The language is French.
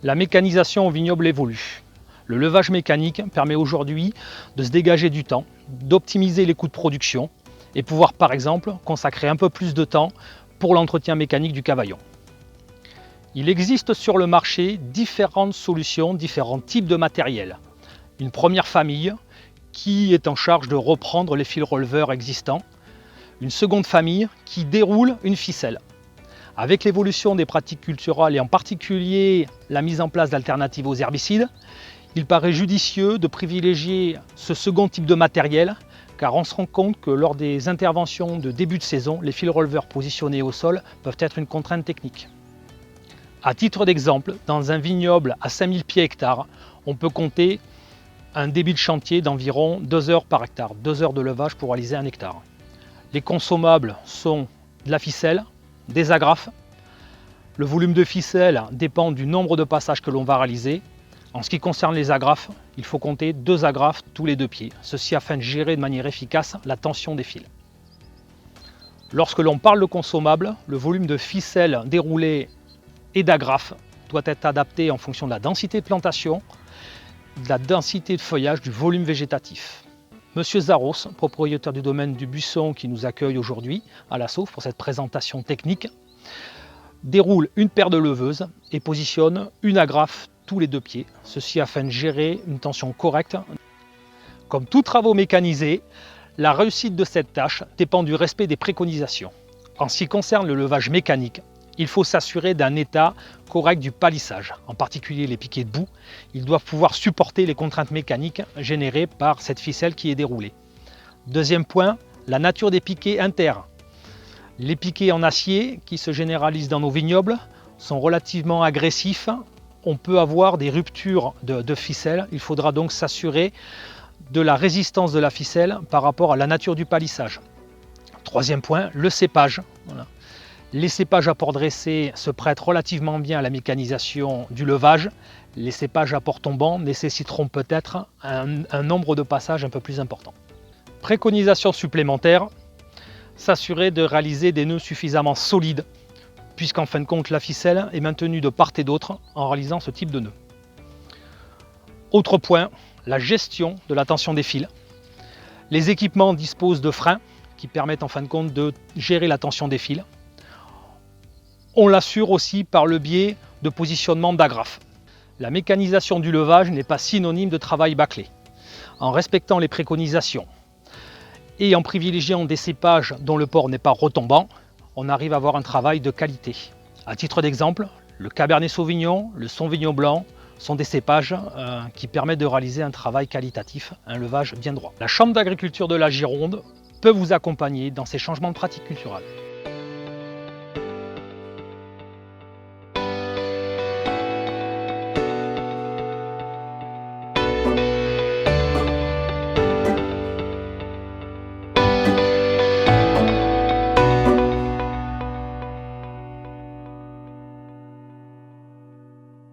La mécanisation au vignoble évolue. Le levage mécanique permet aujourd'hui de se dégager du temps, d'optimiser les coûts de production et pouvoir par exemple consacrer un peu plus de temps pour l'entretien mécanique du cavaillon. Il existe sur le marché différentes solutions, différents types de matériel. Une première famille qui est en charge de reprendre les fils releveurs existants. Une seconde famille qui déroule une ficelle. Avec l'évolution des pratiques culturales et en particulier la mise en place d'alternatives aux herbicides, il paraît judicieux de privilégier ce second type de matériel car on se rend compte que lors des interventions de début de saison, les fils releveurs positionnés au sol peuvent être une contrainte technique. À titre d'exemple, dans un vignoble à 5000 pieds hectare, on peut compter un débit de chantier d'environ 2 heures par hectare, 2 heures de levage pour réaliser un hectare. Les consommables sont de la ficelle, des agrafes. Le volume de ficelle dépend du nombre de passages que l'on va réaliser. En ce qui concerne les agrafes, il faut compter 2 agrafes tous les 2 pieds, ceci afin de gérer de manière efficace la tension des fils. Lorsque l'on parle de consommables, le volume de ficelle déroulée et d'agrafes doit être adapté en fonction de la densité de plantation, de la densité de feuillage, du volume végétatif. Monsieur Zaros, propriétaire du domaine du Buisson qui nous accueille aujourd'hui à la Sauve pour cette présentation technique, déroule une paire de leveuses et positionne une agrafe tous les 2 pieds, ceci afin de gérer une tension correcte. Comme tous travaux mécanisés, la réussite de cette tâche dépend du respect des préconisations. En ce qui concerne le levage mécanique, il faut s'assurer d'un état correct du palissage, en particulier les piquets de boue. Ils doivent pouvoir supporter les contraintes mécaniques générées par cette ficelle qui est déroulée. Deuxième point, la nature des piquets inter. Les piquets en acier qui se généralisent dans nos vignobles sont relativement agressifs. On peut avoir des ruptures de ficelle. Il faudra donc s'assurer de la résistance de la ficelle par rapport à la nature du palissage. Troisième point, le cépage. Voilà. Les cépages à port dressé se prêtent relativement bien à la mécanisation du levage. Les cépages à port tombant nécessiteront peut-être un nombre de passages un peu plus important. Préconisation supplémentaire, s'assurer de réaliser des nœuds suffisamment solides, puisqu'en fin de compte la ficelle est maintenue de part et d'autre en réalisant ce type de nœud. Autre point, la gestion de la tension des fils. Les équipements disposent de freins qui permettent en fin de compte de gérer la tension des fils. On l'assure aussi par le biais de positionnement d'agrafes. La mécanisation du levage n'est pas synonyme de travail bâclé. En respectant les préconisations et en privilégiant des cépages dont le port n'est pas retombant, on arrive à avoir un travail de qualité. À titre d'exemple, le Cabernet Sauvignon, le Sauvignon blanc sont des cépages qui permettent de réaliser un travail qualitatif, un levage bien droit. La Chambre d'agriculture de la Gironde peut vous accompagner dans ces changements de pratiques culturelles.